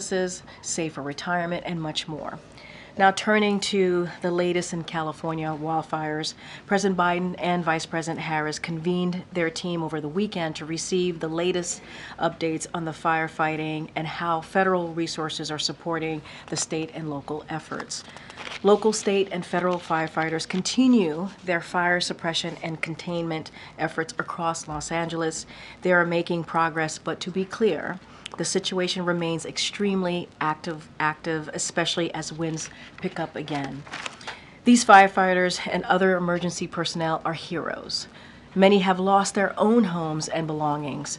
services, safer retirement, and much more. Now turning to the latest in California wildfires, President Biden and Vice President Harris convened their team over the weekend to receive the latest updates on the firefighting and how federal resources are supporting the state and local efforts. Local, state, and federal firefighters continue their fire suppression and containment efforts across Los Angeles. They are making progress, but to be clear, the situation remains extremely active, especially as winds pick up again. These firefighters and other emergency personnel are heroes. Many have lost their own homes and belongings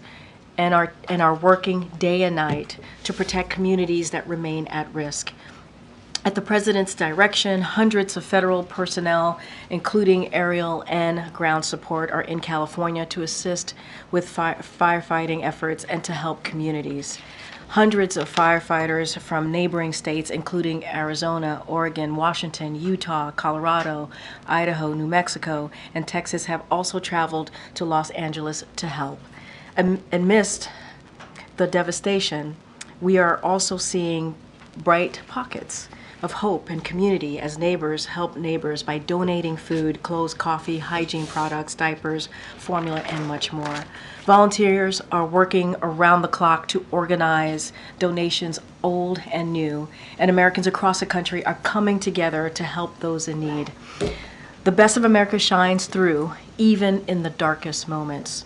and are working day and night to protect communities that remain at risk. At the President's direction, hundreds of federal personnel, including aerial and ground support, are in California to assist with firefighting efforts and to help communities. Hundreds of firefighters from neighboring states, including Arizona, Oregon, Washington, Utah, Colorado, Idaho, New Mexico, and Texas, have also traveled to Los Angeles to help. Amidst the devastation, we are also seeing bright pockets of hope and community as neighbors help neighbors by donating food, clothes, coffee, hygiene products, diapers, formula, and much more. Volunteers are working around the clock to organize donations, old and new, and Americans across the country are coming together to help those in need. The best of America shines through, even in the darkest moments.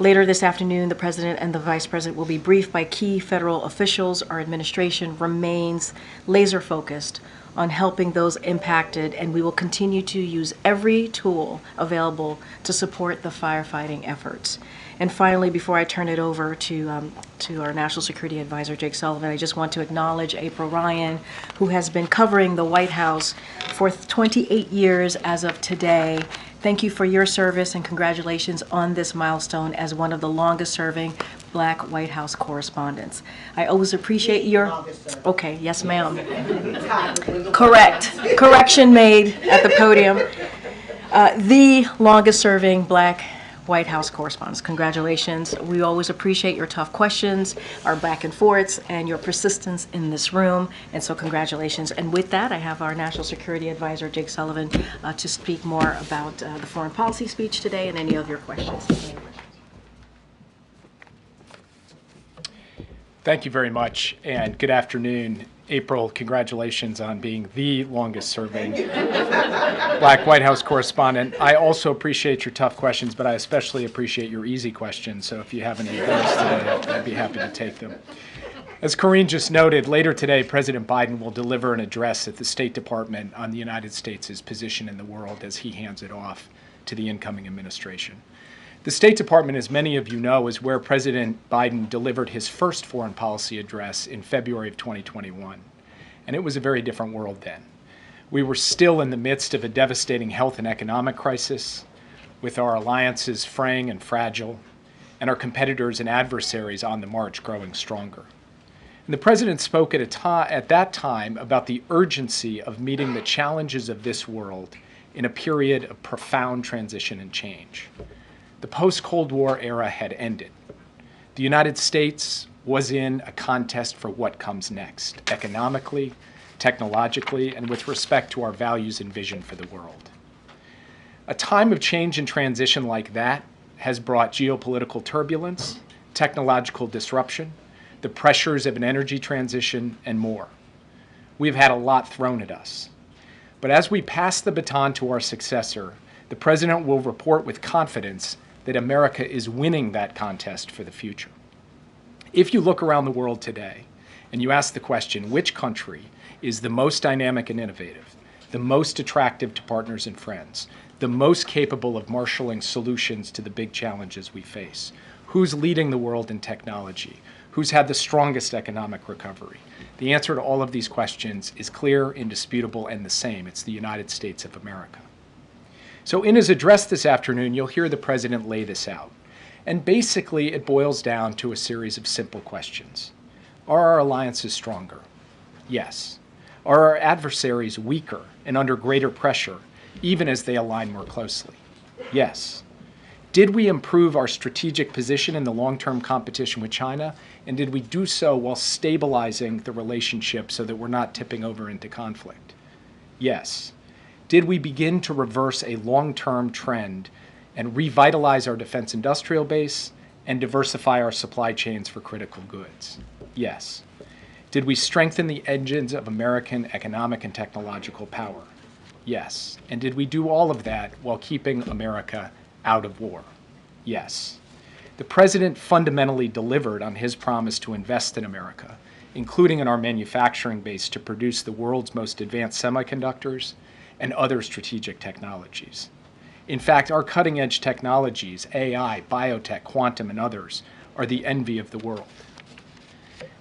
Later this afternoon, the President and the Vice President will be briefed by key federal officials. Our administration remains laser-focused on helping those impacted, and we will continue to use every tool available to support the firefighting efforts. And finally, before I turn it over to our National Security Advisor, Jake Sullivan, I just want to acknowledge April Ryan, who has been covering the White House for 28 years as of today. Thank you for your service and congratulations on this milestone as one of the longest-serving Black White House correspondents. I always appreciate your... Okay, yes, ma'am. Correct. Correction made at the podium. The longest-serving Black White House correspondents. Congratulations. We always appreciate your tough questions, our back and forths, and your persistence in this room. And so congratulations. And with that, I have our National Security Advisor, Jake Sullivan, to speak more about the foreign policy speech today and any of your questions. Thank you very much, and good afternoon. April, congratulations on being the longest-serving Black White House correspondent. I also appreciate your tough questions, but I especially appreciate your easy questions. So if you have any of those today, I'd be happy to take them. As Karine just noted, later today, President Biden will deliver an address at the State Department on the United States' position in the world as he hands it off to the incoming administration. The State Department, as many of you know, is where President Biden delivered his first foreign policy address in February of 2021. And it was a very different world then. We were still in the midst of a devastating health and economic crisis, with our alliances fraying and fragile, and our competitors and adversaries on the march growing stronger. And the President spoke at that time about the urgency of meeting the challenges of this world in a period of profound transition and change. The post-Cold War era had ended. The United States was in a contest for what comes next, economically, technologically, and with respect to our values and vision for the world. A time of change and transition like that has brought geopolitical turbulence, technological disruption, the pressures of an energy transition, and more. We've had a lot thrown at us. But as we pass the baton to our successor, the President will report with confidence that America is winning that contest for the future. If you look around the world today and you ask the question, which country is the most dynamic and innovative, the most attractive to partners and friends, the most capable of marshaling solutions to the big challenges we face, who's leading the world in technology, who's had the strongest economic recovery, the answer to all of these questions is clear, indisputable, and the same. It's the United States of America. So in his address this afternoon, you'll hear the President lay this out. And basically, it boils down to a series of simple questions. Are our alliances stronger? Yes. Are our adversaries weaker and under greater pressure, even as they align more closely? Yes. Did we improve our strategic position in the long-term competition with China? And did we do so while stabilizing the relationship so that we're not tipping over into conflict? Yes. Did we begin to reverse a long-term trend and revitalize our defense industrial base and diversify our supply chains for critical goods? Yes. Did we strengthen the engines of American economic and technological power? Yes. And did we do all of that while keeping America out of war? Yes. The president fundamentally delivered on his promise to invest in America, including in our manufacturing base to produce the world's most advanced semiconductors and other strategic technologies. In fact, our cutting-edge technologies, AI, biotech, quantum, and others, are the envy of the world.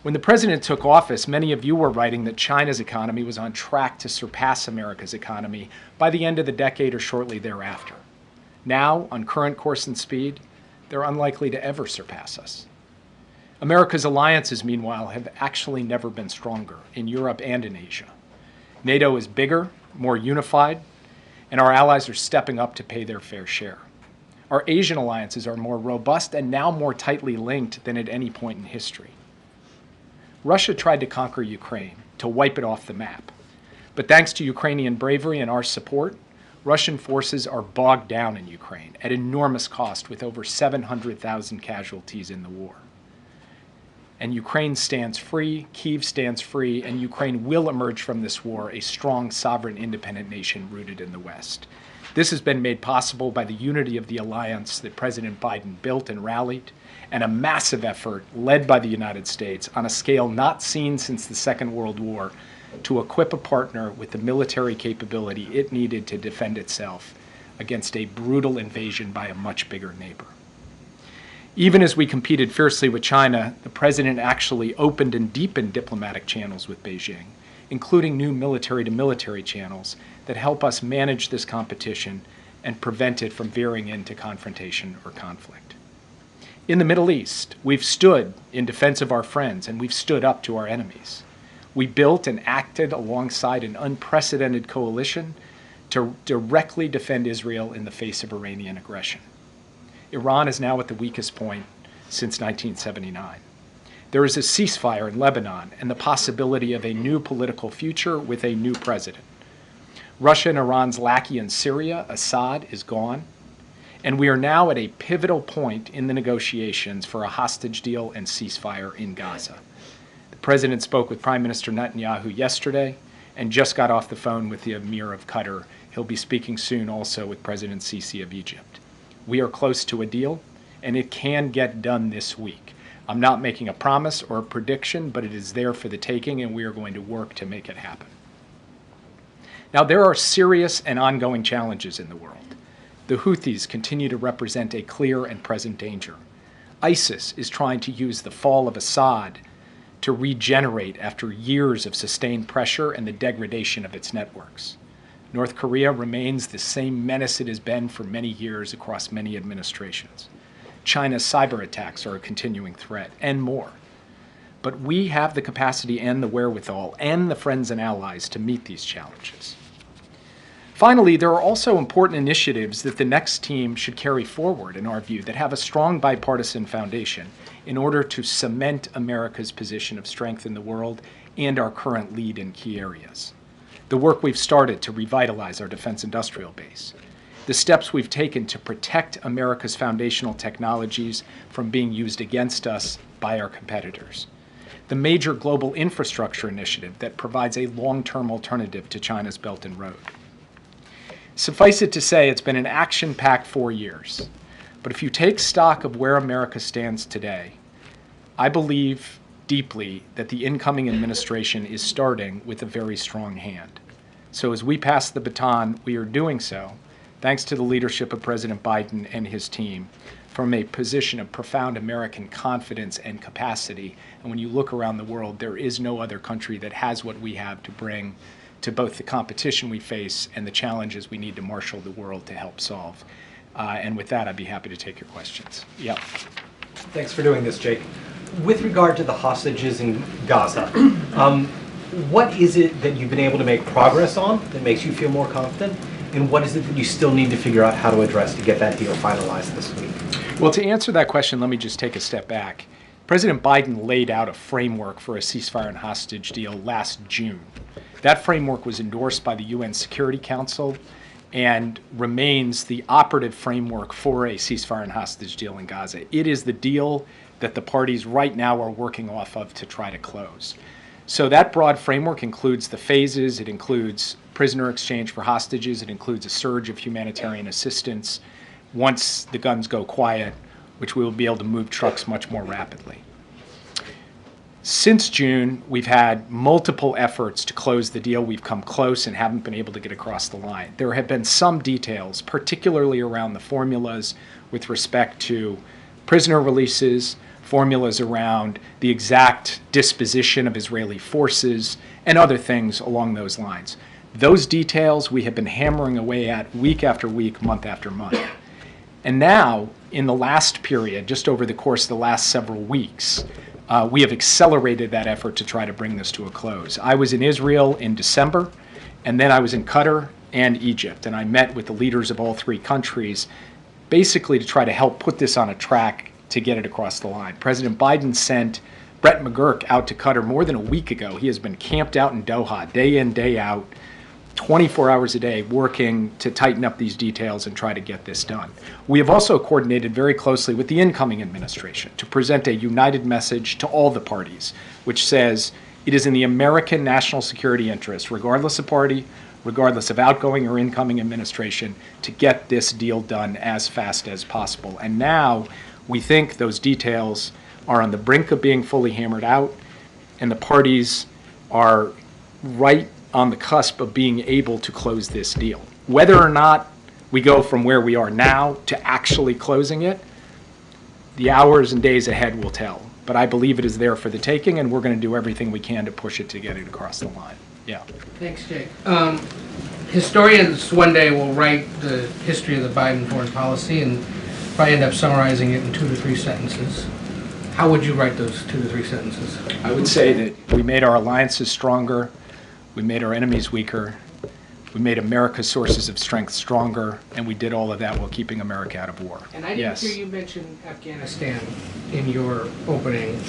When the president took office, many of you were writing that China's economy was on track to surpass America's economy by the end of the decade or shortly thereafter. Now, on current course and speed, they're unlikely to ever surpass us. America's alliances, meanwhile, have actually never been stronger in Europe and in Asia. NATO is bigger, more unified, and our allies are stepping up to pay their fair share. Our Asian alliances are more robust and now more tightly linked than at any point in history. Russia tried to conquer Ukraine, to wipe it off the map. But thanks to Ukrainian bravery and our support, Russian forces are bogged down in Ukraine at enormous cost with over 700,000 casualties in the war. And Ukraine stands free, Kyiv stands free, and Ukraine will emerge from this war a strong, sovereign, independent nation rooted in the West. This has been made possible by the unity of the alliance that President Biden built and rallied, and a massive effort led by the United States on a scale not seen since the Second World War to equip a partner with the military capability it needed to defend itself against a brutal invasion by a much bigger neighbor. Even as we competed fiercely with China, the president actually opened and deepened diplomatic channels with Beijing, including new military-to-military channels that help us manage this competition and prevent it from veering into confrontation or conflict. In the Middle East, we've stood in defense of our friends and we've stood up to our enemies. We built and acted alongside an unprecedented coalition to directly defend Israel in the face of Iranian aggression. Iran is now at the weakest point since 1979. There is a ceasefire in Lebanon and the possibility of a new political future with a new president. Russia and Iran's lackey in Syria, Assad, is gone. And we are now at a pivotal point in the negotiations for a hostage deal and ceasefire in Gaza. The president spoke with Prime Minister Netanyahu yesterday and just got off the phone with the Emir of Qatar. He'll be speaking soon also with President Sisi of Egypt. We are close to a deal, and it can get done this week. I'm not making a promise or a prediction, but it is there for the taking, and we are going to work to make it happen. Now, there are serious and ongoing challenges in the world. The Houthis continue to represent a clear and present danger. ISIS is trying to use the fall of Assad to regenerate after years of sustained pressure and the degradation of its networks. North Korea remains the same menace it has been for many years across many administrations. China's cyber attacks are a continuing threat, and more. But we have the capacity and the wherewithal and the friends and allies to meet these challenges. Finally, there are also important initiatives that the next team should carry forward, in our view, that have a strong bipartisan foundation in order to cement America's position of strength in the world and our current lead in key areas. The work we've started to revitalize our defense industrial base, the steps we've taken to protect America's foundational technologies from being used against us by our competitors, the major global infrastructure initiative that provides a long-term alternative to China's Belt and Road. Suffice it to say, it's been an action-packed 4 years. But if you take stock of where America stands today, I believe deeply that the incoming administration is starting with a very strong hand. So as we pass the baton, we are doing so, thanks to the leadership of President Biden and his team, from a position of profound American confidence and capacity. And when you look around the world, there is no other country that has what we have to bring to both the competition we face and the challenges we need to marshal the world to help solve. And with that, I'd be happy to take your questions. Yeah. Thanks for doing this, Jake. With regard to the hostages in Gaza, what is it that you've been able to make progress on that makes you feel more confident? And what is it that you still need to figure out how to address to get that deal finalized this week? Well, to answer that question, let me just take a step back. President Biden laid out a framework for a ceasefire and hostage deal last June. That framework was endorsed by the UN Security Council and remains the operative framework for a ceasefire and hostage deal in Gaza. It is the deal that the parties right now are working off of to try to close. So that broad framework includes the phases, it includes prisoner exchange for hostages, it includes a surge of humanitarian assistance once the guns go quiet, which we will be able to move trucks much more rapidly. Since June, we've had multiple efforts to close the deal. We've come close and haven't been able to get across the line. There have been some details, particularly around the formulas with respect to prisoner releases, formulas around the exact disposition of Israeli forces, and other things along those lines. Those details we have been hammering away at week after week, month after month. And now, in the last period, just over the course of the last several weeks, we have accelerated that effort to try to bring this to a close. I was in Israel in December, and then I was in Qatar and Egypt, and I met with the leaders of all three countries, basically to try to help put this on a track to get it across the line. President Biden sent Brett McGurk out to Qatar more than a week ago. He has been camped out in Doha, day in, day out, 24 hours a day, working to tighten up these details and try to get this done. We have also coordinated very closely with the incoming administration to present a united message to all the parties, which says it is in the American national security interest, regardless of party, regardless of outgoing or incoming administration, to get this deal done as fast as possible. And now we think those details are on the brink of being fully hammered out, and the parties are right on the cusp of being able to close this deal. Whether or not we go from where we are now to actually closing it, the hours and days ahead will tell. But I believe it is there for the taking, and we're going to do everything we can to push it to get it across the line. Yeah. Thanks, Jake. Historians one day will write the history of the Biden foreign policy and probably end up summarizing it in 2 to 3 sentences. How would you write those 2 to 3 sentences? I would say that we made our alliances stronger, we made our enemies weaker, we made America's sources of strength stronger, and we did all of that while keeping America out of war. And I didn't hear you mention Afghanistan in your opening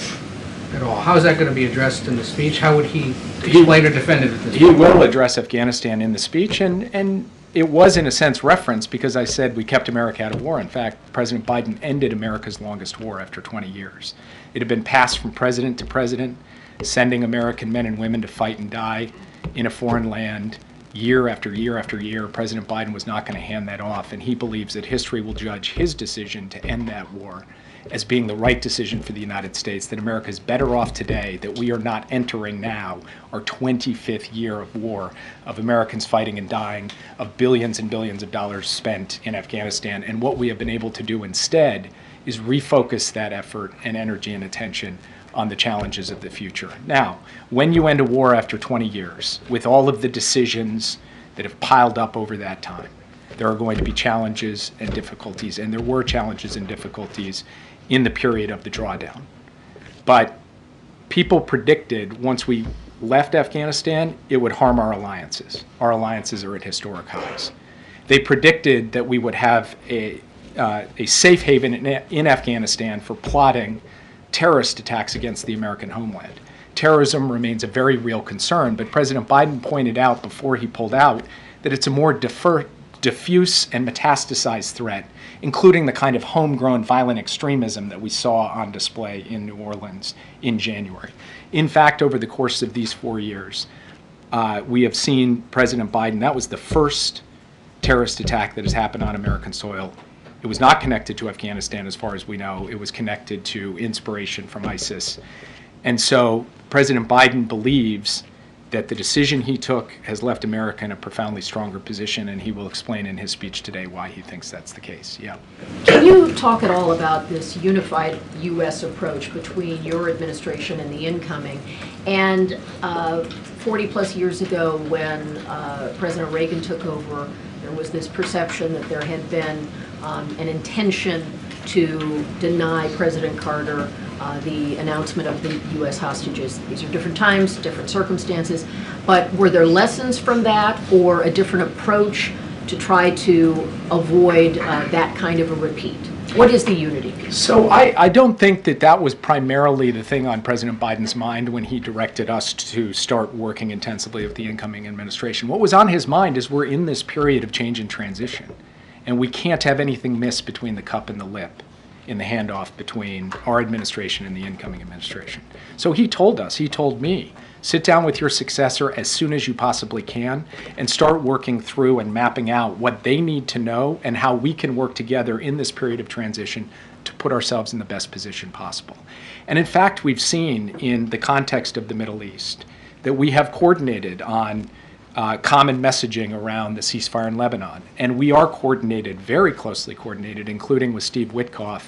at all. How is that going to be addressed in the speech? How would he explain or defend it at this point? He will address Afghanistan in the speech, and it was in a sense referenced because I said we kept America out of war. In fact, President Biden ended America's longest war after 20 years. It had been passed from president to president, sending American men and women to fight and die in a foreign land year after year after year. President Biden was not going to hand that off, and he believes that history will judge his decision to end that war as being the right decision for the United States, that America is better off today, that we are not entering now our 25th year of war, of Americans fighting and dying, of billions and billions of dollars spent in Afghanistan. And what we have been able to do instead is refocus that effort and energy and attention on the challenges of the future. Now, when you end a war after 20 years, with all of the decisions that have piled up over that time, there are going to be challenges and difficulties, and there were challenges and difficulties in the period of the drawdown. But people predicted once we left Afghanistan, it would harm our alliances. Our alliances are at historic highs. They predicted that we would have a safe haven in Afghanistan for plotting terrorist attacks against the American homeland. Terrorism remains a very real concern, but President Biden pointed out before he pulled out that it's a more diffuse and metastasized threat, including the kind of homegrown violent extremism that we saw on display in New Orleans in January. In fact, over the course of these 4 years, we have seen President Biden, that was the first terrorist attack that has happened on American soil. It was not connected to Afghanistan as far as we know. It was connected to inspiration from ISIS. And so President Biden believes that the decision he took has left America in a profoundly stronger position, and he will explain in his speech today why he thinks that's the case. Yeah. Can you talk at all about this unified U.S. approach between your administration and the incoming? And 40 plus years ago when President Reagan took over, there was this perception that there had been an intention to deny President Carter the announcement of the U.S. hostages. These are different times, different circumstances, but were there lessons from that or a different approach to try to avoid that kind of a repeat? What is the unity piece? So I don't think that that was primarily the thing on President Biden's mind when he directed us to start working intensively with the incoming administration. What was on his mind is we're in this period of change and transition, and we can't have anything miss between the cup and the lip in the handoff between our administration and the incoming administration. So he told us, he told me, sit down with your successor as soon as you possibly can and start working through and mapping out what they need to know and how we can work together in this period of transition to put ourselves in the best position possible. And in fact, we've seen in the context of the Middle East that we have coordinated on common messaging around the ceasefire in Lebanon. And we are coordinated, very closely coordinated, including with Steve Witkoff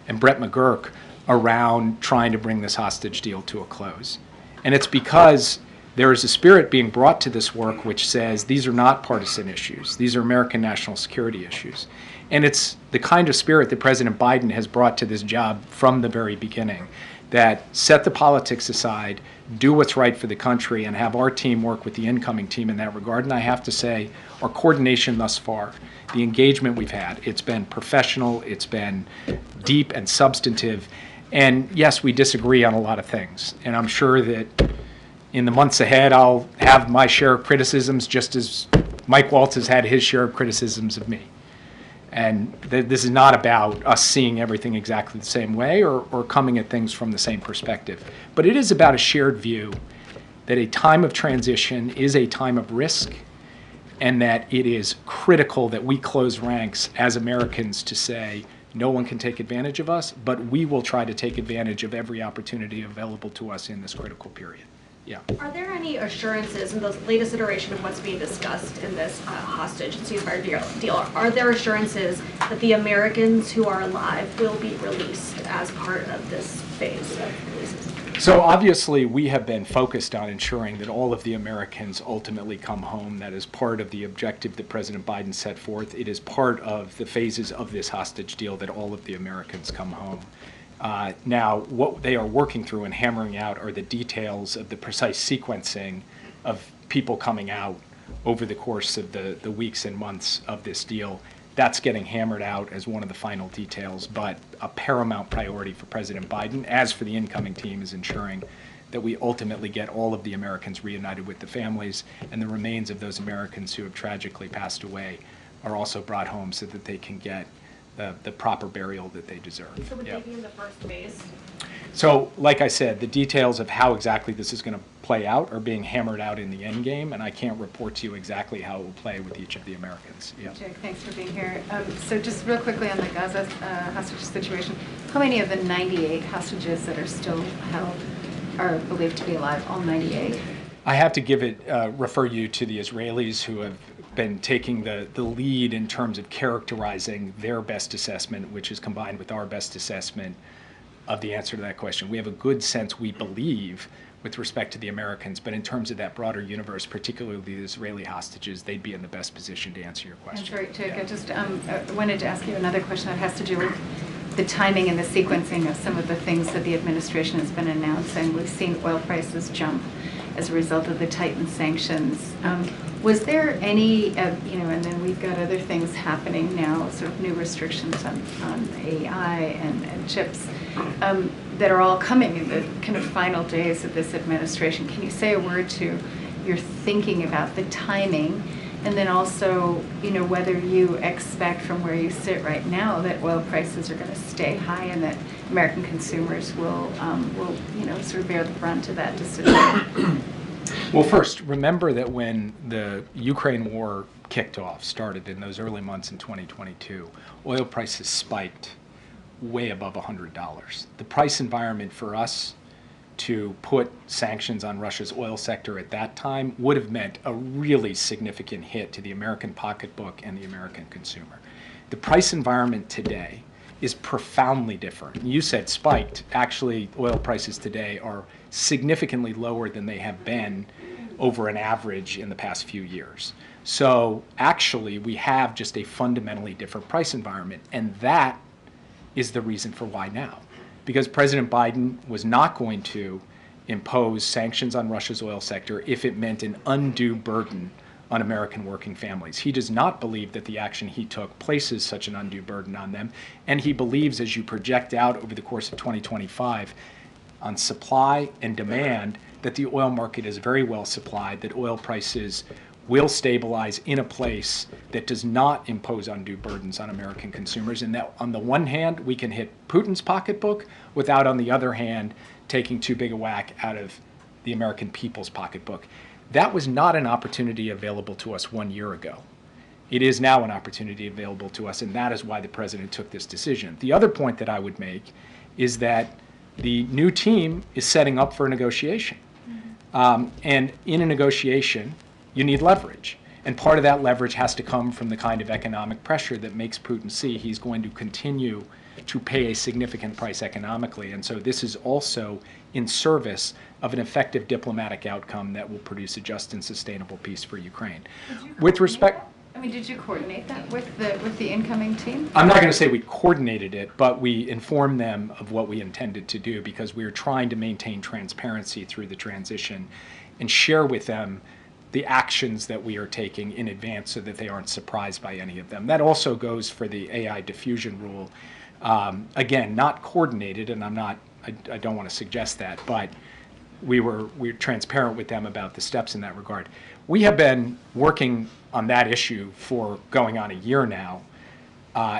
and Brett McGurk, around trying to bring this hostage deal to a close. And it's because there is a spirit being brought to this work which says these are not partisan issues. These are American national security issues. And it's the kind of spirit that President Biden has brought to this job from the very beginning, that set the politics aside, do what's right for the country, and have our team work with the incoming team in that regard. And I have to say, our coordination thus far, the engagement we've had, it's been professional, it's been deep and substantive. And yes, we disagree on a lot of things. And I'm sure that in the months ahead, I'll have my share of criticisms, just as Mike Waltz has had his share of criticisms of me. And this is not about us seeing everything exactly the same way or coming at things from the same perspective. But it is about a shared view that a time of transition is a time of risk, and that it is critical that we close ranks as Americans to say, no one can take advantage of us, but we will try to take advantage of every opportunity available to us in this critical period. Yeah. Are there any assurances in the latest iteration of what's being discussed in this hostage and ceasefire deal? Are there assurances that the Americans who are alive will be released as part of this phase of releases? So obviously we have been focused on ensuring that all of the Americans ultimately come home. That is part of the objective that President Biden set forth. It is part of the phases of this hostage deal that all of the Americans come home. Now, what they are working through and hammering out are the details of the precise sequencing of people coming out over the course of the weeks and months of this deal. That's getting hammered out as one of the final details, but a paramount priority for President Biden, as for the incoming team, is ensuring that we ultimately get all of the Americans reunited with the families, and the remains of those Americans who have tragically passed away are also brought home so that they can get the proper burial that they deserve. So would they be in the first phase? So, like I said, the details of how exactly this is going to play out are being hammered out in the end game, and I can't report to you exactly how it will play with each of the Americans. Yeah. Jake, thanks for being here. So just real quickly on the Gaza hostage situation, how many of the 98 hostages that are still held are believed to be alive, all 98? I have to refer you to the Israelis, who have been taking the lead in terms of characterizing their best assessment, which is combined with our best assessment of the answer to that question. We have a good sense, we believe, with respect to the Americans, but in terms of that broader universe, particularly the Israeli hostages, they'd be in the best position to answer your question. That's right, Jake. Yeah. I just wanted to ask you another question that has to do with the timing and the sequencing of some of the things that the administration has been announcing. We've seen oil prices jump as a result of the tightened sanctions. Was there any, and then we've got other things happening now, sort of new restrictions on AI and chips that are all coming in the kind of final days of this administration. Can you say a word to your thinking about the timing, and then also, whether you expect from where you sit right now that oil prices are going to stay high and that American consumers will sort of bear the brunt of that decision? Well, first, remember that when the Ukraine war started in those early months in 2022, oil prices spiked way above $100. The price environment for us to put sanctions on Russia's oil sector at that time would have meant a really significant hit to the American pocketbook and the American consumer. The price environment today is profoundly different. You said spiked. Actually, oil prices today are significantly lower than they have been over an average in the past few years. So actually, we have just a fundamentally different price environment, and that is the reason for why now. Because President Biden was not going to impose sanctions on Russia's oil sector if it meant an undue burden on American working families. He does not believe that the action he took places such an undue burden on them. And he believes, as you project out over the course of 2025, on supply and demand, that the oil market is very well supplied, that oil prices will stabilize in a place that does not impose undue burdens on American consumers. And that on the one hand, we can hit Putin's pocketbook without, on the other hand, taking too big a whack out of the American people's pocketbook. That was not an opportunity available to us 1 year ago. It is now an opportunity available to us, and that is why the president took this decision. The other point that I would make is that the new team is setting up for a negotiation. And in a negotiation, you need leverage. And part of that leverage has to come from the kind of economic pressure that makes Putin see he's going to continue to pay a significant price economically. And so this is also in service of an effective diplomatic outcome that will produce a just and sustainable peace for Ukraine. With respect, I mean, did you coordinate that with the incoming team? I'm not going to say we coordinated it, but we informed them of what we intended to do because we were trying to maintain transparency through the transition and share with them the actions that we are taking in advance so that they aren't surprised by any of them. That also goes for the AI diffusion rule. Again, not coordinated, and I don't want to suggest that, but we're transparent with them about the steps in that regard. We have been working on that issue for going on a year now.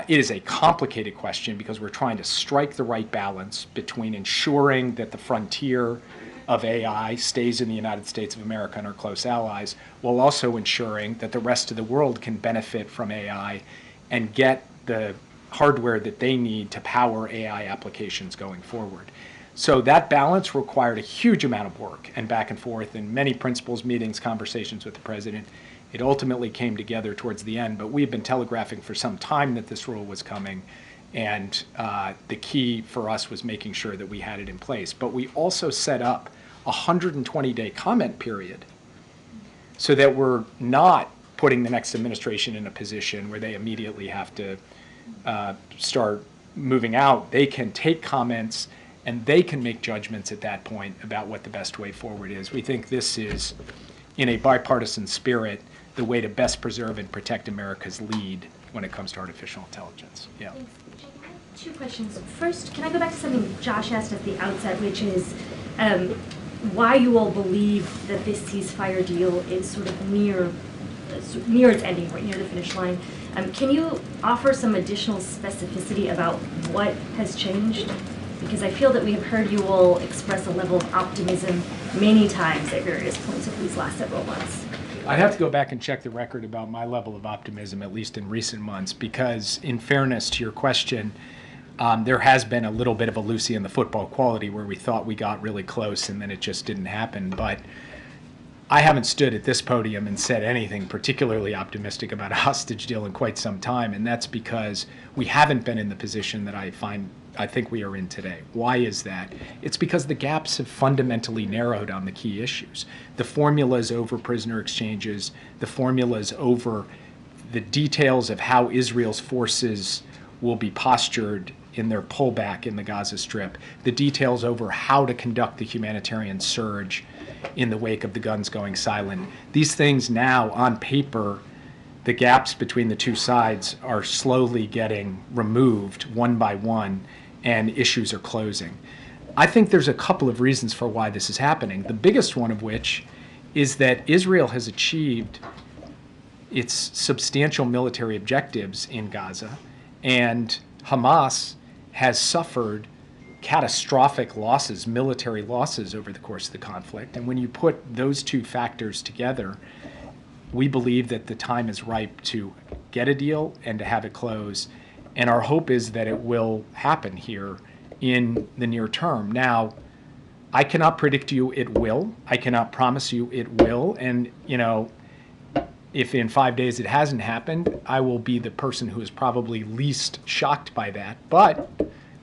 It is a complicated question because we're trying to strike the right balance between ensuring that the frontier of AI stays in the United States of America and our close allies, while also ensuring that the rest of the world can benefit from AI and get the hardware that they need to power AI applications going forward. So that balance required a huge amount of work and back and forth and many principals meetings, conversations with the president. It ultimately came together towards the end, but we've been telegraphing for some time that this rule was coming, and the key for us was making sure that we had it in place. But we also set up a 120-day comment period so that we're not putting the next administration in a position where they immediately have to start moving out. They can take comments and they can make judgments at that point about what the best way forward is. We think this is, in a bipartisan spirit, the way to best preserve and protect America's lead when it comes to artificial intelligence. Yeah. Thanks. Two questions. First, can I go back to something Josh asked at the outset, which is why you all believe that this ceasefire deal is sort of near its ending point, near the finish line. Can you offer some additional specificity about what has changed? Because I feel that we have heard you all express a level of optimism many times at various points over these last several months. I'd have to go back and check the record about my level of optimism, at least in recent months, because in fairness to your question, there has been a little bit of a Lucy in the football quality where we thought we got really close and then it just didn't happen. But I haven't stood at this podium and said anything particularly optimistic about a hostage deal in quite some time, and that's because we haven't been in the position that I think we are in today. Why is that? It's because the gaps have fundamentally narrowed on the key issues. The formulas over prisoner exchanges, the formulas over the details of how Israel's forces will be postured in their pullback in the Gaza Strip, the details over how to conduct the humanitarian surge in the wake of the guns going silent. These things now, on paper, the gaps between the two sides are slowly getting removed one by one, and issues are closing. I think there's a couple of reasons for why this is happening, the biggest one of which is that Israel has achieved its substantial military objectives in Gaza, and Hamas has suffered catastrophic losses, military losses over the course of the conflict. And when you put those two factors together, we believe that the time is ripe to get a deal and to have it close. And our hope is that it will happen here in the near term. Now, I cannot predict you it will. I cannot promise you it will. And, if in 5 days it hasn't happened, I will be the person who is probably least shocked by that. But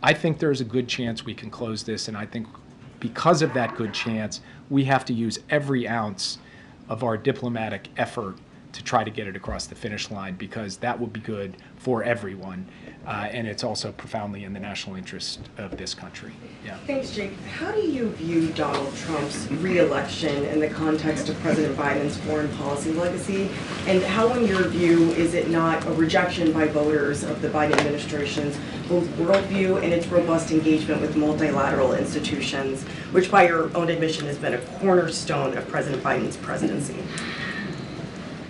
I think there's a good chance we can close this, and I think because of that good chance, we have to use every ounce of our diplomatic effort to try to get it across the finish line, because that would be good for everyone, and it's also profoundly in the national interest of this country. Yeah. Thanks, Jake. How do you view Donald Trump's re-election in the context of President Biden's foreign policy legacy? And how, in your view, is it not a rejection by voters of the Biden administration's both worldview and its robust engagement with multilateral institutions, which by your own admission has been a cornerstone of President Biden's presidency?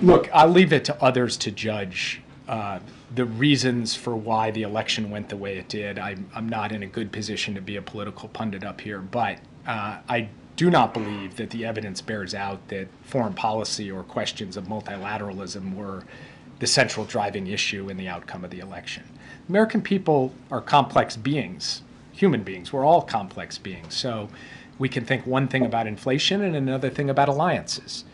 Look, I'll leave it to others to judge the reasons for why the election went the way it did. I'm not in a good position to be a political pundit up here, but I do not believe that the evidence bears out that foreign policy or questions of multilateralism were the central driving issue in the outcome of the election. American people are complex beings, human beings. We're all complex beings. So we can think one thing about inflation and another thing about alliances.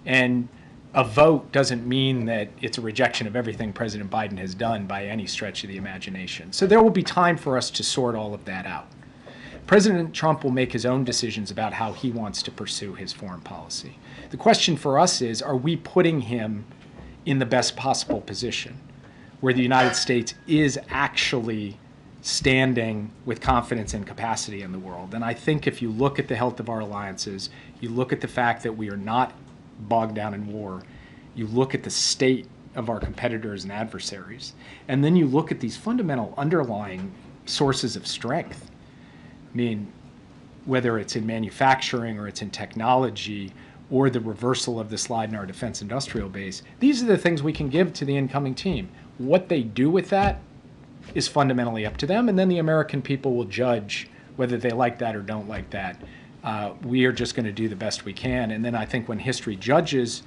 And a vote doesn't mean that it's a rejection of everything President Biden has done by any stretch of the imagination. So there will be time for us to sort all of that out. President Trump will make his own decisions about how he wants to pursue his foreign policy. The question for us is, are we putting him in the best possible position where the United States is actually standing with confidence and capacity in the world? And I think if you look at the health of our alliances, you look at the fact that we are not bogged down in war, you look at the state of our competitors and adversaries, and then you look at these fundamental underlying sources of strength. I mean, whether it's in manufacturing or it's in technology or the reversal of the slide in our defense industrial base, these are the things we can give to the incoming team. What they do with that is fundamentally up to them, and then the American people will judge whether they like that or don't like that. We are just going to do the best we can. And then I think when history judges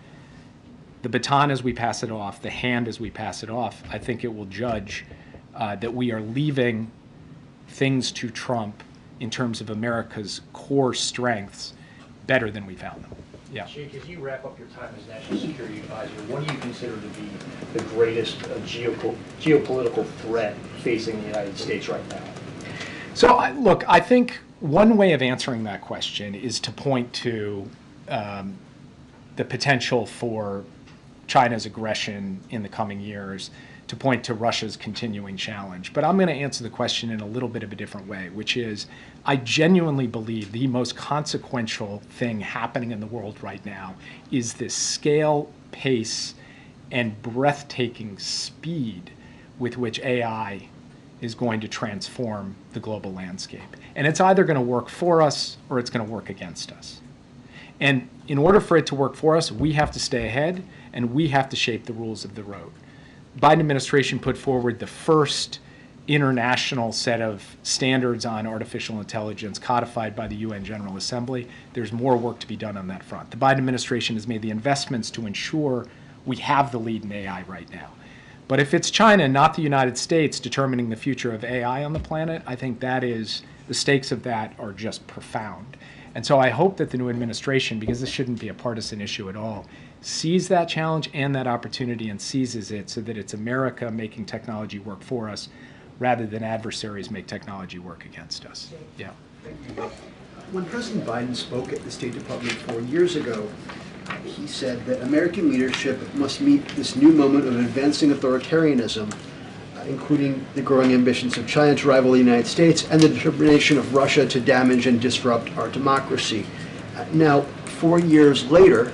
the baton as we pass it off, the hand as we pass it off, I think it will judge that we are leaving things to Trump in terms of America's core strengths better than we found them. Yeah. Jake, as you wrap up your time as National Security Advisor, what do you consider to be the greatest geopolitical threat facing the United States right now? So, look, I think one way of answering that question is to point to the potential for China's aggression in the coming years, to point to Russia's continuing challenge. But I'm going to answer the question in a little bit of a different way, which is I genuinely believe the most consequential thing happening in the world right now is this scale, pace, and breathtaking speed with which AI is going to transform the global landscape. And it's either going to work for us or it's going to work against us. And in order for it to work for us, we have to stay ahead and we have to shape the rules of the road. Biden administration put forward the first international set of standards on artificial intelligence codified by the UN General Assembly. There's more work to be done on that front. The Biden administration has made the investments to ensure we have the lead in AI right now. But if it's China, not the United States, determining the future of AI on the planet, I think that is, the stakes of that are just profound. And so I hope that the new administration, because this shouldn't be a partisan issue at all, sees that challenge and that opportunity and seizes it so that it's America making technology work for us rather than adversaries make technology work against us. Yeah. When President Biden spoke at the State Department 4 years ago, he said that American leadership must meet this new moment of advancing authoritarianism, including the growing ambitions of China to rival the United States and the determination of Russia to damage and disrupt our democracy. Now, 4 years later,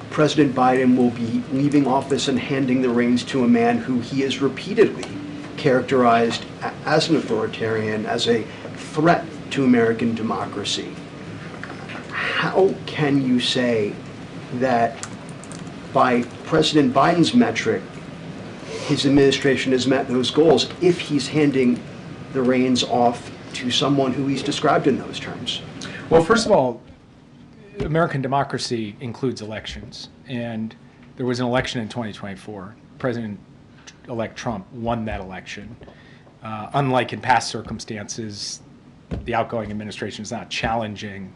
President Biden will be leaving office and handing the reins to a man who he has repeatedly characterized as an authoritarian, as a threat to American democracy. How can you say that by President Biden's metric, his administration has met those goals if he's handing the reins off to someone who he's described in those terms? Well, first of all, American democracy includes elections, and there was an election in 2024. President-elect Trump won that election. Unlike in past circumstances, the outgoing administration is not challenging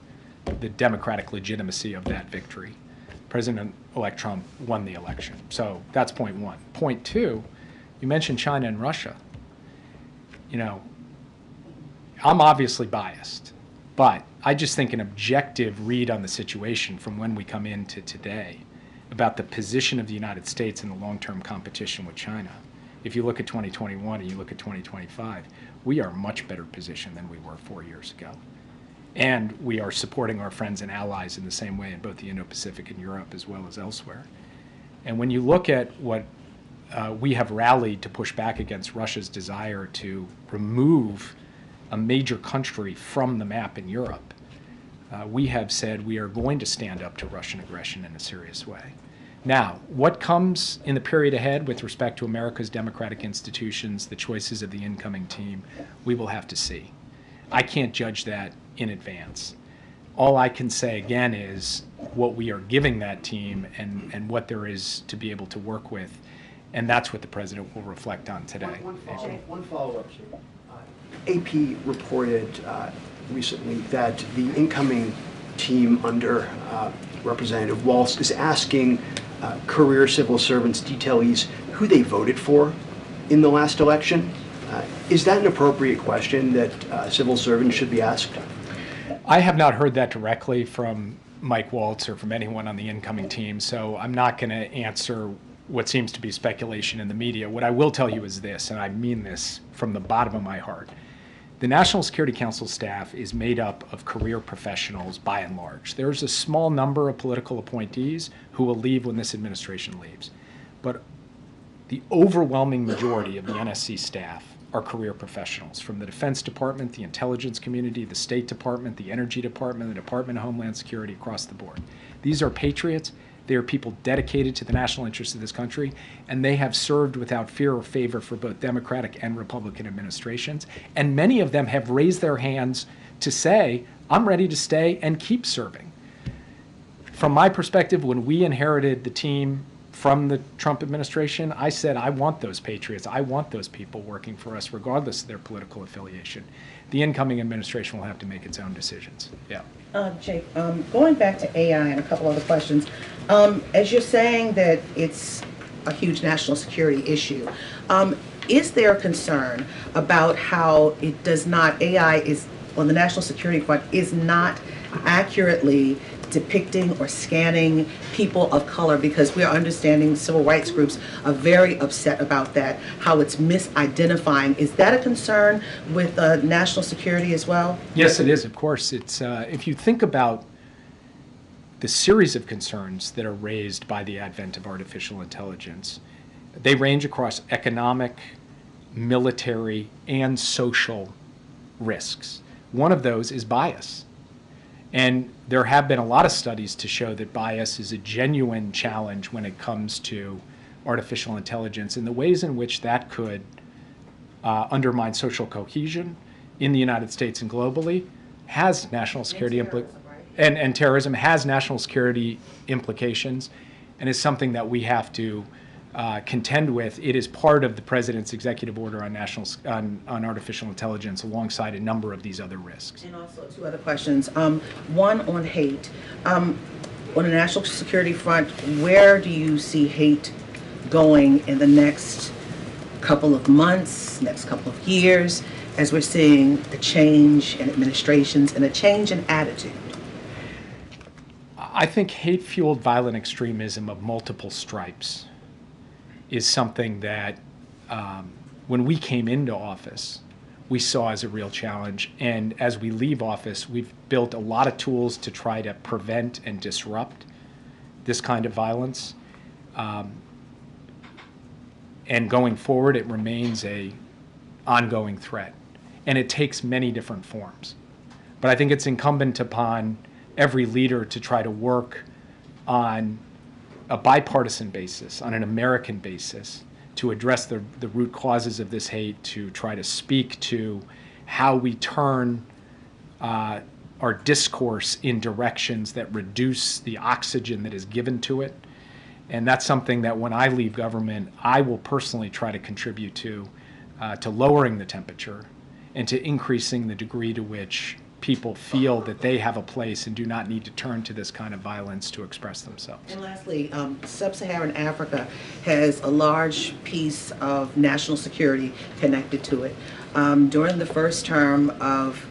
the democratic legitimacy of that victory. President-elect Trump won the election. So that's point one. Point two, you mentioned China and Russia. You know, I'm obviously biased, but I just think an objective read on the situation from when we come into today, about the position of the United States in the long-term competition with China. If you look at 2021 and you look at 2025, we are much better positioned than we were 4 years ago. And we are supporting our friends and allies in the same way in both the Indo-Pacific and Europe as well as elsewhere. And when you look at what we have rallied to push back against Russia's desire to remove a major country from the map in Europe, we have said we are going to stand up to Russian aggression in a serious way. Now, what comes in the period ahead with respect to America's democratic institutions, the choices of the incoming team, we will have to see. I can't judge that in advance. All I can say again is what we are giving that team and what there is to be able to work with, and that's what the president will reflect on today. One follow-up. AP reported recently that the incoming team under Representative Walz is asking career civil servants, detailees, who they voted for in the last election. Is that an appropriate question that civil servants should be asked? I have not heard that directly from Mike Waltz or from anyone on the incoming team, so I'm not going to answer what seems to be speculation in the media. What I will tell you is this, and I mean this from the bottom of my heart. The National Security Council staff is made up of career professionals by and large. There's a small number of political appointees who will leave when this administration leaves. But the overwhelming majority of the NSC staff are career professionals from the Defense Department, the intelligence community, the State Department, the Energy Department, the Department of Homeland Security, across the board. These are patriots. They are people dedicated to the national interests of this country, and they have served without fear or favor for both Democratic and Republican administrations. And many of them have raised their hands to say, I'm ready to stay and keep serving. From my perspective, when we inherited the team from the Trump administration, I said, I want those patriots. I want those people working for us, regardless of their political affiliation. The incoming administration will have to make its own decisions. Yeah. Jake, going back to AI and a couple other questions, as you're saying that it's a huge national security issue, is there a concern about how it does not, AI is, on the national security front, is not accurately depicting or scanning people of color, because we are understanding civil rights groups are very upset about that, how it's misidentifying. Is that a concern with national security as well? Yes, it is, of course. It's if you think about the series of concerns that are raised by the advent of artificial intelligence, they range across economic, military, and social risks. One of those is bias. And there have been a lot of studies to show that bias is a genuine challenge when it comes to artificial intelligence and the ways in which that could undermine social cohesion in the United States and globally has national security and terrorism has national security implications, and is something that we have to contend with. It is part of the president's executive order on artificial intelligence, alongside a number of these other risks. And also two other questions. One on hate. On the national security front, where do you see hate going in the next couple of months, next couple of years, as we're seeing a change in administrations and a change in attitude? I think hate-fueled violent extremism of multiple stripes is something that when we came into office, we saw as a real challenge. And as we leave office, we've built a lot of tools to try to prevent and disrupt this kind of violence. And going forward, it remains an ongoing threat. And it takes many different forms. But I think it's incumbent upon every leader to try to work on a bipartisan basis, on an American basis, to address the root causes of this hate, to try to speak to how we turn our discourse in directions that reduce the oxygen that is given to it. And that's something that when I leave government, I will personally try to contribute to lowering the temperature and to increasing the degree to which people feel that they have a place and do not need to turn to this kind of violence to express themselves. And lastly, sub-Saharan Africa has a large piece of national security connected to it. During the first term of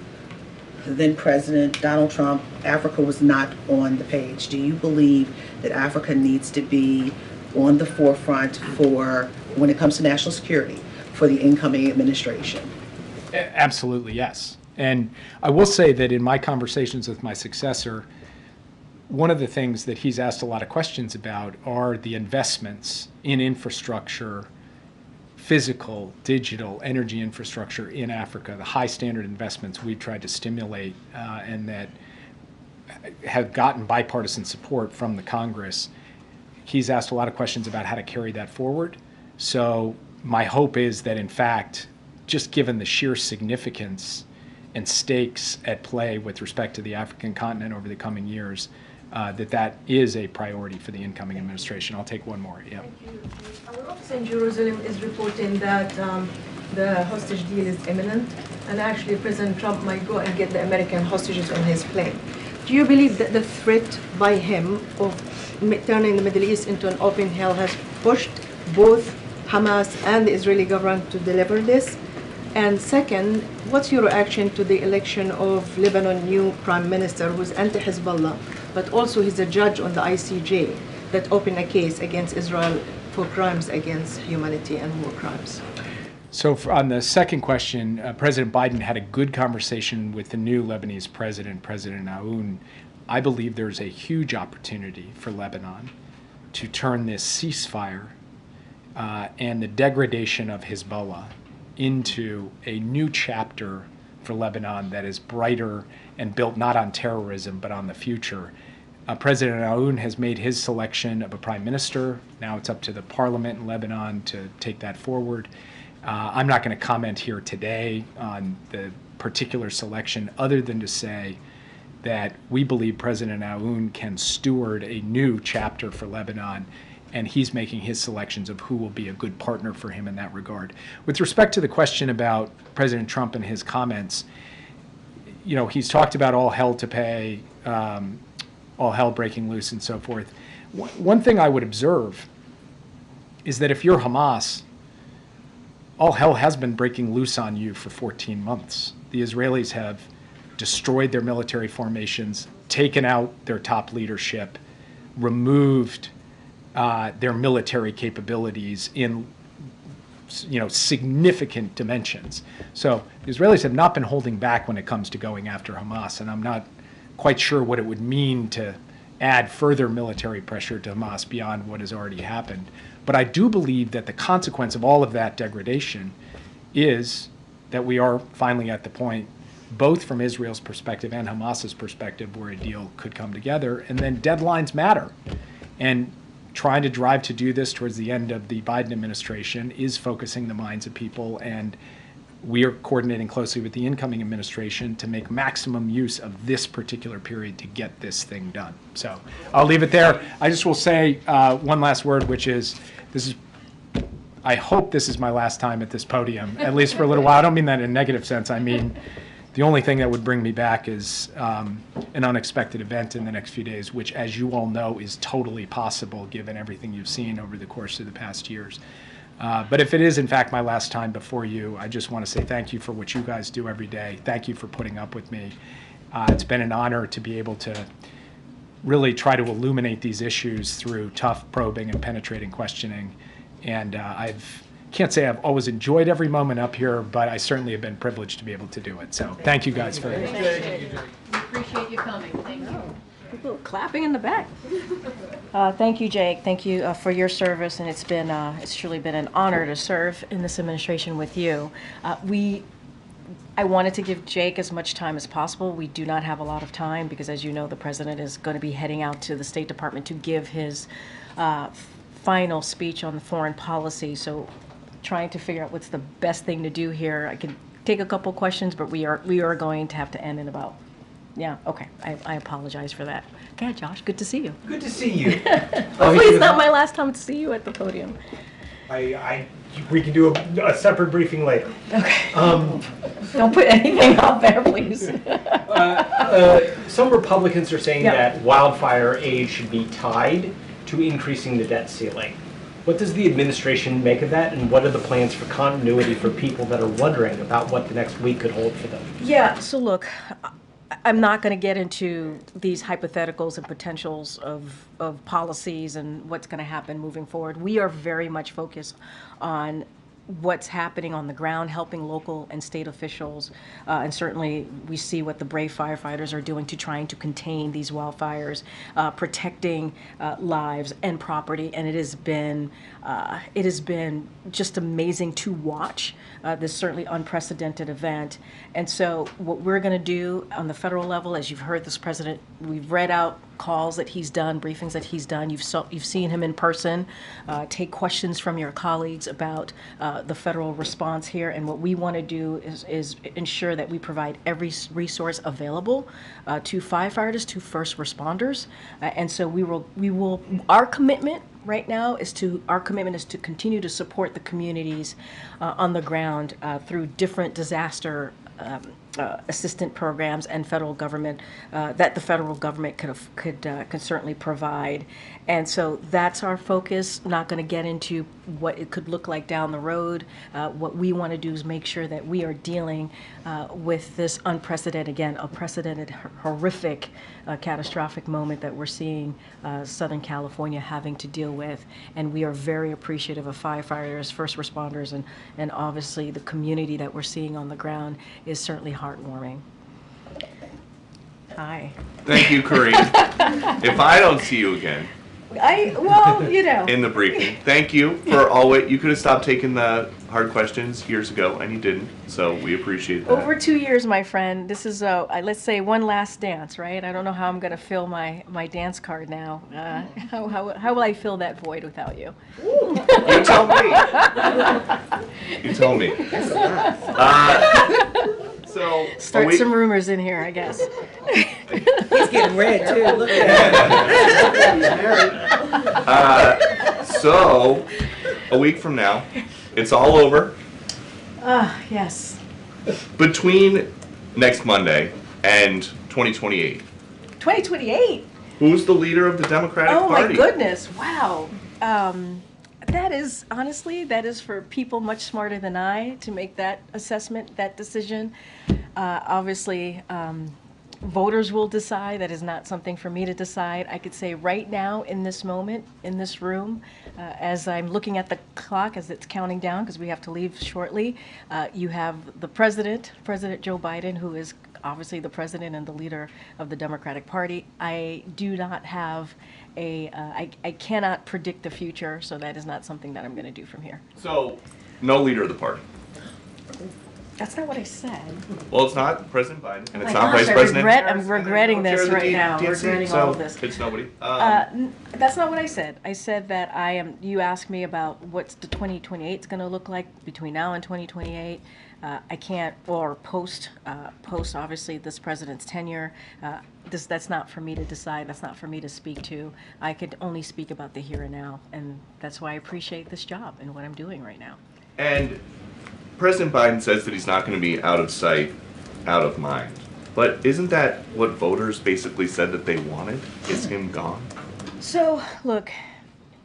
the then President Donald Trump, Africa was not on the page. Do you believe that Africa needs to be on the forefront for, when it comes to national security, for the incoming administration? Absolutely, yes. And I will say that in my conversations with my successor, one of the things that he's asked a lot of questions about are the investments in infrastructure, physical, digital, energy infrastructure in Africa, the high standard investments we've tried to stimulate and that have gotten bipartisan support from the Congress. He's asked a lot of questions about how to carry that forward. So my hope is that, in fact, just given the sheer significance and stakes at play with respect to the African continent over the coming years, that is a priority for the incoming administration. I'll take one more. Yeah. Thank you. Our office in Jerusalem is reporting that the hostage deal is imminent, and actually President Trump might go and get the American hostages on his plane. Do you believe that the threat by him of turning the Middle East into an open hell has pushed both Hamas and the Israeli government to deliver this? And second, what's your reaction to the election of Lebanon's new prime minister, who's anti-Hezbollah, but also he's a judge on the ICJ that opened a case against Israel for crimes against humanity and war crimes? So on the second question, President Biden had a good conversation with the new Lebanese president, President Aoun. I believe there's a huge opportunity for Lebanon to turn this ceasefire and the degradation of Hezbollah into a new chapter for Lebanon that is brighter and built not on terrorism but on the future. President Aoun has made his selection of a prime minister. Now it's up to the parliament in Lebanon to take that forward. I'm not going to comment here today on the particular selection other than to say that we believe President Aoun can steward a new chapter for Lebanon, and he's making his selections of who will be a good partner for him in that regard. With respect to the question about President Trump and his comments, you know, he's talked about all hell to pay, all hell breaking loose and so forth. One thing I would observe is that if you're Hamas, all hell has been breaking loose on you for 14 months. The Israelis have destroyed their military formations, taken out their top leadership, removed their military capabilities in, you know, significant dimensions. So the Israelis have not been holding back when it comes to going after Hamas, and I'm not quite sure what it would mean to add further military pressure to Hamas beyond what has already happened. But I do believe that the consequence of all of that degradation is that we are finally at the point, both from Israel's perspective and Hamas's perspective, where a deal could come together. And then deadlines matter. And trying to drive to do this towards the end of the Biden administration is focusing the minds of people. And we are coordinating closely with the incoming administration to make maximum use of this particular period to get this thing done. So I'll leave it there. I just will say one last word, which is, I hope this is my last time at this podium, at least for a little while. I don't mean that in a negative sense. I mean, the only thing that would bring me back is an unexpected event in the next few days, which, as you all know, is totally possible given everything you've seen over the course of the past years. But if it is, in fact, my last time before you, I just want to say thank you for what you guys do every day. Thank you for putting up with me. It's been an honor to be able to really try to illuminate these issues through tough probing and penetrating questioning. And can't say I've always enjoyed every moment up here, but I certainly have been privileged to be able to do it. So thank you guys very much. We appreciate you coming. Thank you. People clapping in the back. Thank you, Jake. Thank you for your service, and it's truly been an honor to serve in this administration with you. I wanted to give Jake as much time as possible. We do not have a lot of time because, as you know, the president is going to be heading out to the State Department to give his final speech on the foreign policy. So trying to figure out what's the best thing to do here. I can take a couple questions, but we are going to have to end in about, yeah, okay. I apologize for that. Okay, Josh, good to see you. Good to see you. Hopefully it's not my last time to see you at the podium. We can do a separate briefing later. Okay. Don't put anything out there, please. Some Republicans are saying Yeah. that wildfire aid should be tied to increasing the debt ceiling. What does the administration make of that, and what are the plans for continuity for people that are wondering about what the next week could hold for them? Yeah, so look, I'm not going to get into these hypotheticals and potentials of policies and what's going to happen moving forward. We are very much focused on what's happening on the ground, helping local and state officials, and certainly we see what the brave firefighters are doing to trying to contain these wildfires, protecting lives and property, and it has been just amazing to watch this certainly unprecedented event. And so what we're going to do on the federal level, as you've heard this president, we've read out calls that he's done, briefings that he's done. You've seen him in person, take questions from your colleagues about the federal response here. And what we want to do is ensure that we provide every resource available to firefighters, to first responders. And so we will, our commitment right now is to continue to support the communities on the ground through different disaster assistant programs and federal government that the federal government could certainly provide. And so that's our focus. Not going to get into what it could look like down the road. What we want to do is make sure that we are dealing with this unprecedented, horrific, catastrophic moment that we're seeing Southern California having to deal with. And we are very appreciative of firefighters, first responders, and obviously the community that we're seeing on the ground is certainly heartwarming. Hi. Thank you, Karine. If I don't see you again well, you know. in the briefing, thank you for always. You could have stopped taking the hard questions years ago, and you didn't. So we appreciate that. Over 2 years, my friend. This is let's say one last dance, right? I don't know how I'm going to fill my dance card now. How will I fill that void without you? You tell me. You tell me. So start some rumors in here, I guess. He's getting red too. Look at him. So a week from now, it's all over. Yes. Between next Monday and 2028. 2028? Who's the leader of the Democratic Party? Oh my goodness, wow. That is, honestly, that is for people much smarter than I to make that assessment, that decision. Obviously, voters will decide. That is not something for me to decide. I could say right now, in this moment, in this room, as I'm looking at the clock as it's counting down, because we have to leave shortly, you have the President Joe Biden, who is obviously the president and the leader of the Democratic Party. I do not have I cannot predict the future, so that is not something that I'm going to do from here. So, no leader of the party. That's not what I said. Well, it's not President Biden, and it's My not gosh, Vice President. I'm regretting this right now. Regretting all of this. It's nobody. That's not what I said. I said that you asked me about what's the 2028 going to look like between now and 2028. I can't, or post obviously this president's tenure. That's not for me to decide. That's not for me to speak to. I could only speak about the here and now, and that's why I appreciate this job and what I'm doing right now. And President Biden says that he's not going to be out of sight, out of mind. But isn't that what voters basically said that they wanted? Is him gone? So, look,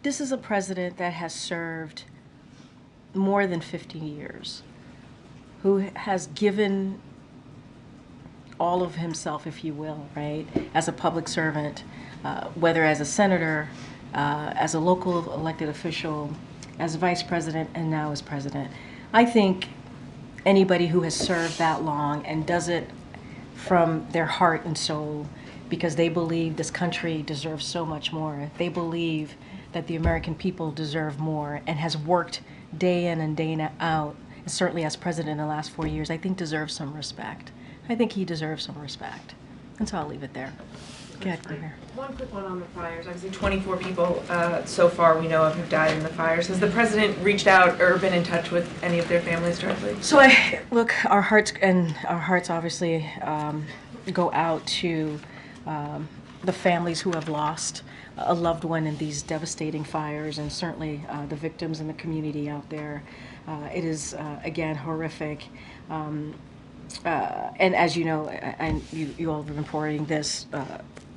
this is a president that has served more than 50 years, who has given all of himself, if you will, right, as a public servant, whether as a senator, as a local elected official, as vice president, and now as president. I think anybody who has served that long and does it from their heart and soul because they believe this country deserves so much more, they believe that the American people deserve more, and has worked day in and day out, certainly as president in the last 4 years, I think deserves some respect. I think he deserves some respect. And so I'll leave it there. Go ahead, Claire. One quick one on the fires. Obviously, 24 people so far we know of have died in the fires. Has the president reached out or been in touch with any of their families directly? So look, our hearts obviously go out to the families who have lost a loved one in these devastating fires, and certainly the victims in the community out there. It is, again, horrific. And as you know, and you all have been reporting this,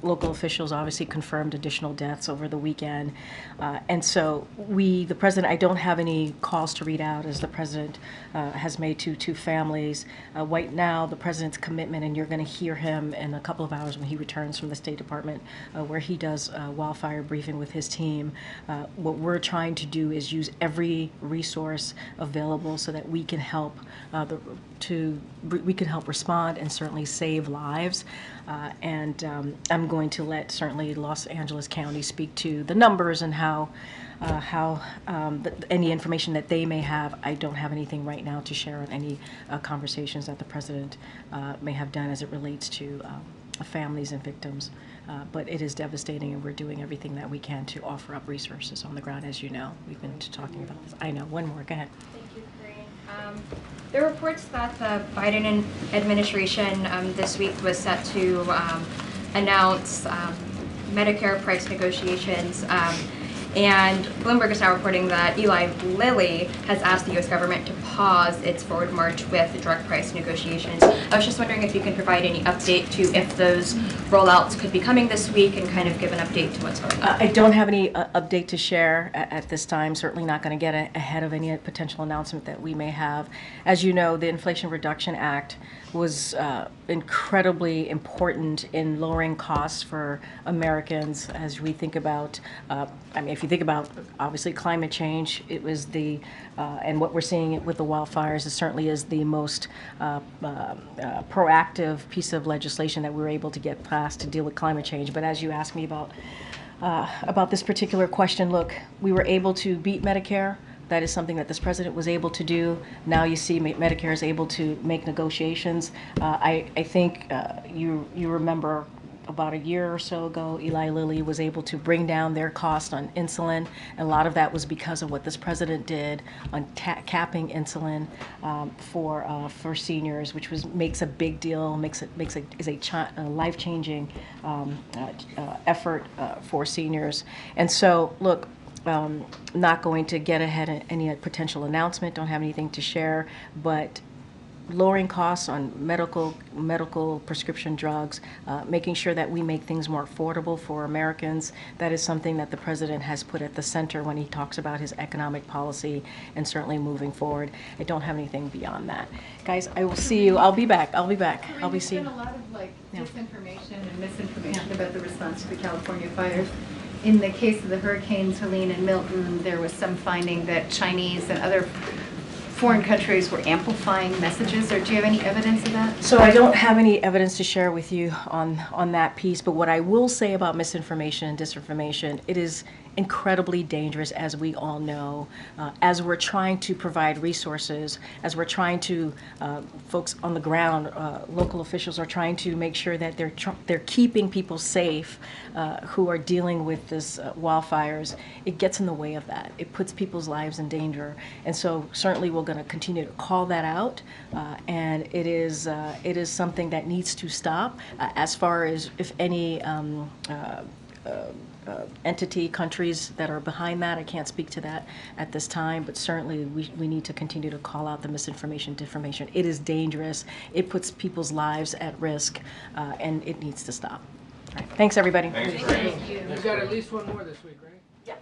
local officials obviously confirmed additional deaths over the weekend. And so the president, I don't have any calls to read out as the president has made to two families. Right now, the president's commitment, and you're going to hear him in a couple of hours when he returns from the State Department, where he does a wildfire briefing with his team. What we're trying to do is use every resource available so that we can help respond and certainly save lives. I'm going to let certainly Los Angeles County speak to the numbers and how any information that they may have. I don't have anything right now to share on any conversations that the president may have done as it relates to families and victims. But it is devastating, and we're doing everything that we can to offer up resources on the ground. As you know, we've been talking about this. I know. One more. Go ahead. Thank you, Karine. There are reports that the Biden administration this week was set to announce Medicare price negotiations. And Bloomberg is now reporting that Eli Lilly has asked the U.S. government to pause its forward march with drug price negotiations. I was just wondering if you can provide any update to if those rollouts could be coming this week and kind of give an update to what's going on. I don't have any update to share at this time. Certainly not going to get ahead of any potential announcement that we may have. As you know, the Inflation Reduction Act was incredibly important in lowering costs for Americans as we think about, if you think about obviously climate change, it was and what we're seeing with the wildfires, it certainly is the most proactive piece of legislation that we were able to get passed to deal with climate change. But as you asked me about this particular question, look, we were able to beat Medicare. That is something that this president was able to do. Now you see Medicare is able to make negotiations. I think you remember about a year or so ago, Eli Lilly was able to bring down their cost on insulin. A lot of that was because of what this president did on capping insulin for seniors, which makes a big deal, is a life-changing effort for seniors. And so, look. Not going to get ahead of any potential announcement, don't have anything to share, but lowering costs on medical prescription drugs, making sure that we make things more affordable for Americans, that is something that the president has put at the center when he talks about his economic policy and certainly moving forward. I don't have anything beyond that. Guys, I will see you. I'll be back. I'll be seeing you. There's been a lot of disinformation and misinformation about the response to the California fires. In the case of the hurricanes Helene and Milton, there was some finding that Chinese and other foreign countries were amplifying messages, or do you have any evidence of that? So I don't have any evidence to share with you on that piece, but what I will say about misinformation and disinformation, it is incredibly dangerous, as we all know, as we're trying to provide resources, as we're trying to, folks on the ground, local officials are trying to make sure that they're keeping people safe who are dealing with this wildfires. It gets in the way of that. It puts people's lives in danger. And so certainly we're going to continue to call that out, and it is something that needs to stop. As far as if any countries that are behind that, I can't speak to that at this time, but certainly we need to continue to call out the misinformation, disinformation. It is dangerous. It puts people's lives at risk, and it needs to stop. All right. Thanks, everybody. Thank you. You've got at least one more this week, right? Yeah.